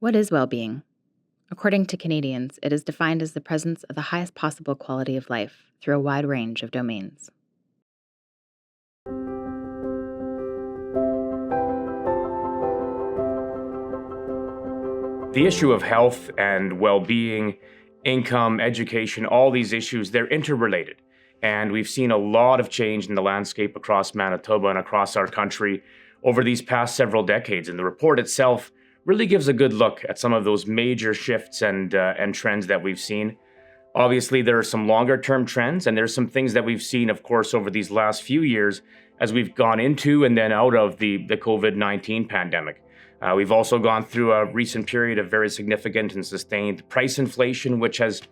What is well-being? According to Canadians, it is defined as the presence of the highest possible quality of life through a wide range of domains. The issue of health and well-being, income, education, all these issues, they're interrelated. And we've seen a lot of change in the landscape across Manitoba and across our country over these past several decades. And the report itself really gives a good look at some of those major shifts and trends that we've seen. Obviously, there are some longer term trends, and there's some things that we've seen, of course, over these last few years as we've gone into and then out of the COVID-19 pandemic. We've also gone through a recent period of very significant and sustained price inflation, which has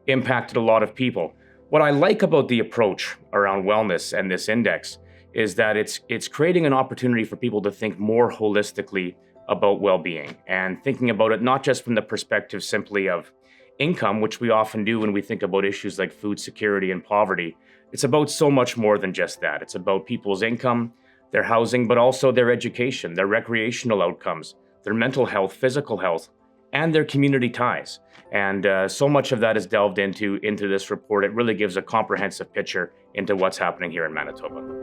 impacted a lot of people. What I like about the approach around wellness and this index is that it's creating an opportunity for people to think more holistically about well-being and thinking about it not just from the perspective simply of income, which we often do when we think about issues like food security and poverty. It's about so much more than just that. It's about people's income, their housing, but also their education, their recreational outcomes, their mental health, physical health, and their community ties. And so much of that is delved into this report. It really gives a comprehensive picture into what's happening here in Manitoba.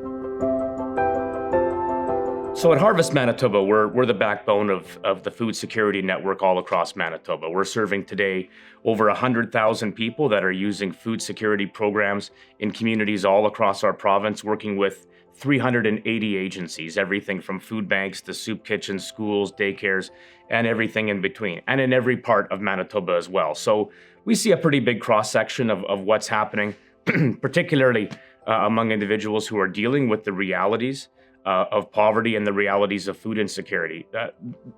So at Harvest Manitoba, we're the backbone of the food security network all across Manitoba. We're serving today over 100,000 people that are using food security programs in communities all across our province, working with 380 agencies, everything from food banks to soup kitchens, schools, daycares, and everything in between, and in every part of Manitoba as well. So we see a pretty big cross-section of what's happening, particularly among individuals who are dealing with the realities of poverty and the realities of food insecurity.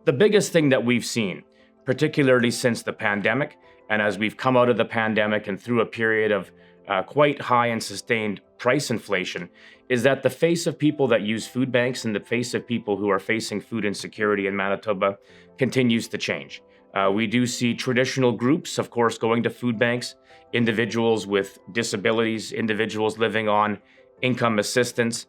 The biggest thing that we've seen, particularly since the pandemic, and as we've come out of the pandemic and through a period of quite high and sustained price inflation, is that the face of people that use food banks and the face of people who are facing food insecurity in Manitoba continues to change. We do see traditional groups, of course, going to food banks, individuals with disabilities, individuals living on income assistance,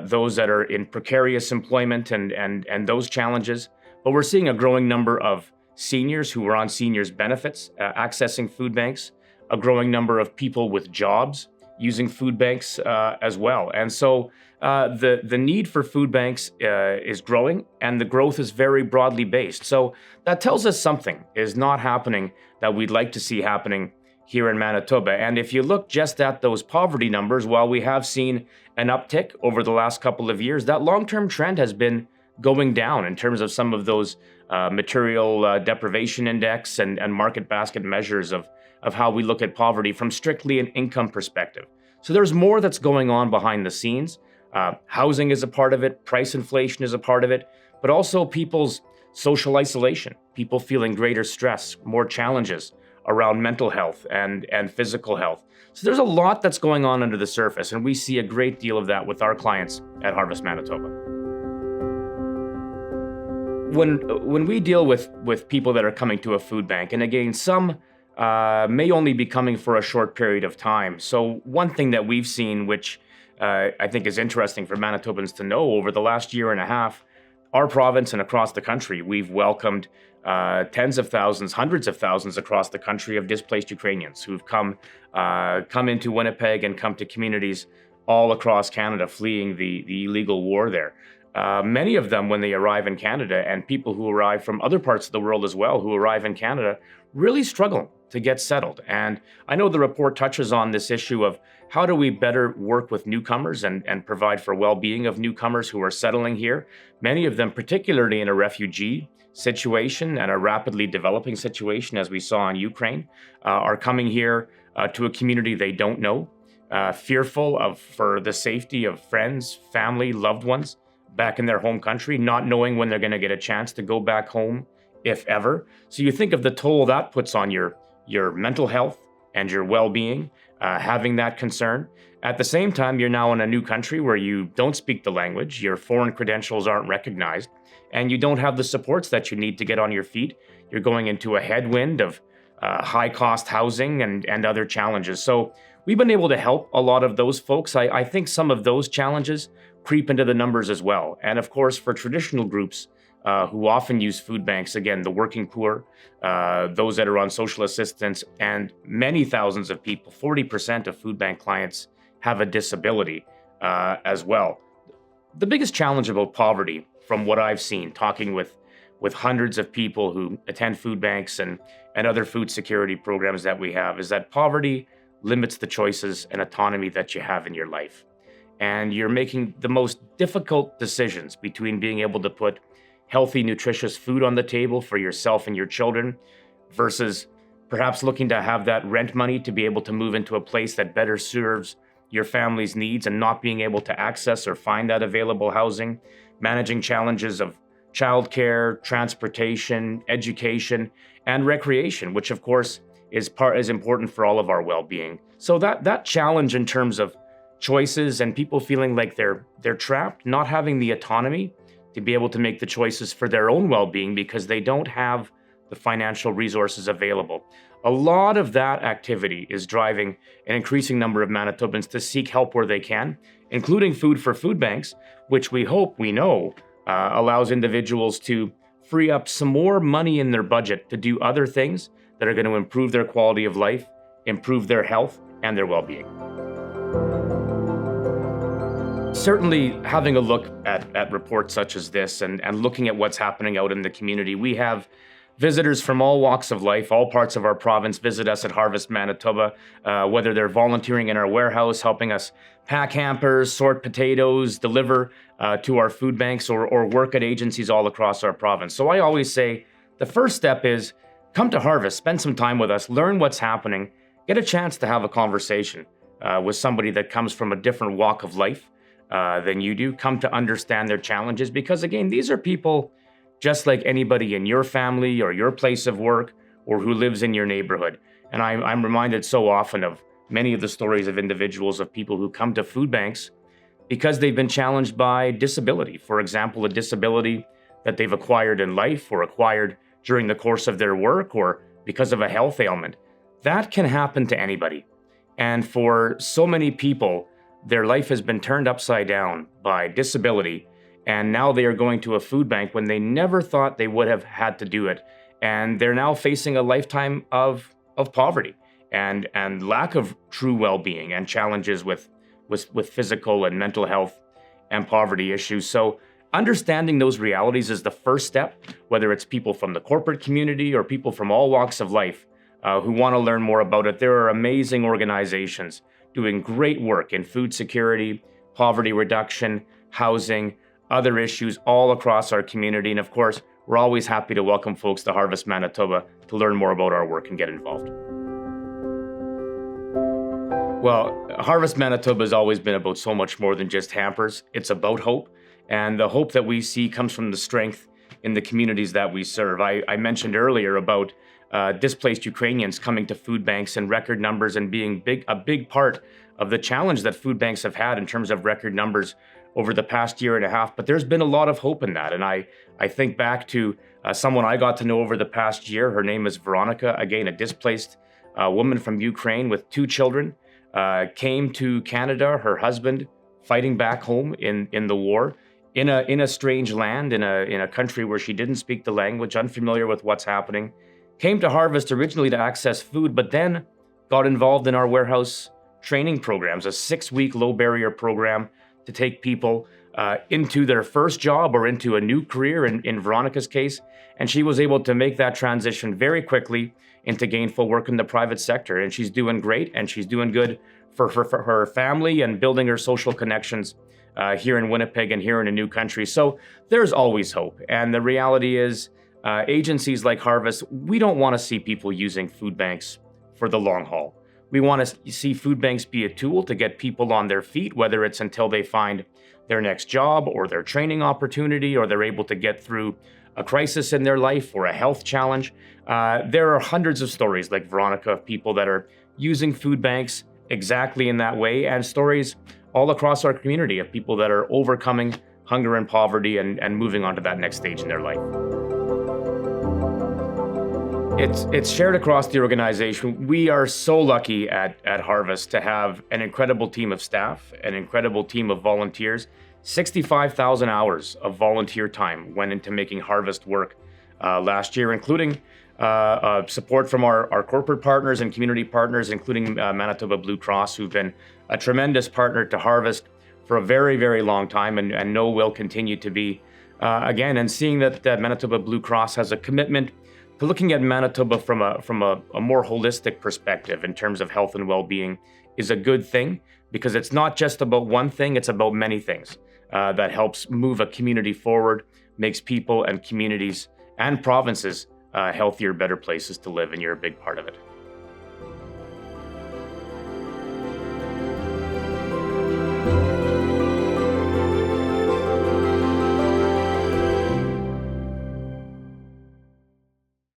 those that are in precarious employment and those challenges. But we're seeing a growing number of seniors who are on seniors benefits accessing food banks, a growing number of people with jobs using food banks as well. And so the need for food banks is growing, and the growth is very broadly based. So that tells us something is not happening that we'd like to see happening here in Manitoba. And if you look just at those poverty numbers, while we have seen an uptick over the last couple of years, that long-term trend has been going down in terms of some of those material deprivation index and market basket measures of how we look at poverty from strictly an income perspective. So there's more that's going on behind the scenes. Housing is a part of it, price inflation is a part of it, but also people's social isolation, people feeling greater stress, more challenges around mental health and physical health. So there's a lot that's going on under the surface, and we see a great deal of that with our clients at Harvest Manitoba. When we deal with people that are coming to a food bank, and again, some may only be coming for a short period of time. So one thing that we've seen, which I think is interesting for Manitobans to know, over the last year and a half, our province and across the country, we've welcomed tens of thousands, hundreds of thousands across the country of displaced Ukrainians who've come into Winnipeg and come to communities all across Canada fleeing the illegal war there. Many of them, when they arrive in Canada, and people who arrive from other parts of the world as well, who arrive in Canada, really struggle to get settled. And I know the report touches on this issue of how do we better work with newcomers and provide for well-being of newcomers who are settling here. Many of them, particularly in a refugee situation and a rapidly developing situation, as we saw in Ukraine, are coming here to a community they don't know, fearful for the safety of friends, family, loved ones back in their home country, not knowing when they're going to get a chance to go back home, if ever. So you think of the toll that puts on your mental health and your well-being, having that concern. At the same time, you're now in a new country where you don't speak the language, your foreign credentials aren't recognized, and you don't have the supports that you need to get on your feet. You're going into a headwind of high-cost housing and other challenges. So we've been able to help a lot of those folks. I think some of those challenges creep into the numbers as well. And of course, for traditional groups, who often use food banks. Again, the working poor, those that are on social assistance, and many thousands of people, 40% of food bank clients have a disability as well. The biggest challenge about poverty, from what I've seen, talking with hundreds of people who attend food banks and other food security programs that we have, is that poverty limits the choices and autonomy that you have in your life. And you're making the most difficult decisions between being able to put healthy, nutritious food on the table for yourself and your children versus perhaps looking to have that rent money to be able to move into a place that better serves your family's needs and not being able to access or find that available housing, managing challenges of childcare, transportation, education, and recreation, which of course is important for all of our well-being. So that challenge in terms of choices and people feeling like they're trapped, not having the autonomy to be able to make the choices for their own well-being because they don't have the financial resources available. A lot of that activity is driving an increasing number of Manitobans to seek help where they can, including food for food banks, which we know allows individuals to free up some more money in their budget to do other things that are going to improve their quality of life, improve their health, and their well-being. Certainly, having a look at reports such as this and looking at what's happening out in the community, we have visitors from all walks of life, all parts of our province visit us at Harvest Manitoba, whether they're volunteering in our warehouse, helping us pack hampers, sort potatoes, deliver to our food banks, or work at agencies all across our province. So I always say the first step is come to Harvest, spend some time with us, learn what's happening, get a chance to have a conversation with somebody that comes from a different walk of life than you do. Come to understand their challenges because, again, these are people just like anybody in your family or your place of work or who lives in your neighborhood. And I'm reminded so often of many of the stories of individuals, of people who come to food banks because they've been challenged by disability. For example, a disability that they've acquired in life or acquired during the course of their work or because of a health ailment. That can happen to anybody. And for so many people, their life has been turned upside down by disability. And now they are going to a food bank when they never thought they would have had to do it. And they're now facing a lifetime of poverty and lack of true well-being and challenges with physical and mental health and poverty issues. So understanding those realities is the first step, whether it's people from the corporate community or people from all walks of life who want to learn more about it. There are amazing organizations doing great work in food security, poverty reduction, housing, other issues all across our community. And of course, we're always happy to welcome folks to Harvest Manitoba to learn more about our work and get involved. Well, Harvest Manitoba has always been about so much more than just hampers. It's about hope. And the hope that we see comes from the strength in the communities that we serve. I mentioned earlier about displaced Ukrainians coming to food banks in record numbers and being a big part of the challenge that food banks have had in terms of record numbers over the past year and a half. But there's been a lot of hope in that. And I think back to someone I got to know over the past year. Her name is Veronica, again, a displaced woman from Ukraine with 2 children, came to Canada, her husband fighting back home in the war, in a strange land, in a country where she didn't speak the language, unfamiliar with what's happening, came to Harvest originally to access food, but then got involved in our warehouse training programs, a 6-week low barrier program to take people into their first job or into a new career in Veronica's case. And she was able to make that transition very quickly into gainful work in the private sector. And she's doing great, and she's doing good for her family and building her social connections here in Winnipeg and here in a new country. So there's always hope. And the reality is agencies like Harvest, we don't want to see people using food banks for the long haul. We want to see food banks be a tool to get people on their feet, whether it's until they find their next job or their training opportunity, or they're able to get through a crisis in their life or a health challenge. There are hundreds of stories like Veronica of people that are using food banks exactly in that way, and stories all across our community of people that are overcoming hunger and poverty and moving on to that next stage in their life. It's shared across the organization. We are so lucky at Harvest to have an incredible team of staff, an incredible team of volunteers, 65,000 hours of volunteer time went into making Harvest work last year, including support from our corporate partners and community partners, including Manitoba Blue Cross, who've been a tremendous partner to Harvest for a very, very long time, and know will continue to be. Again, and seeing that Manitoba Blue Cross has a commitment to looking at Manitoba from a more holistic perspective in terms of health and well-being is a good thing, because it's not just about one thing, it's about many things that helps move a community forward, makes people and communities and provinces healthier, better places to live, and you're a big part of it.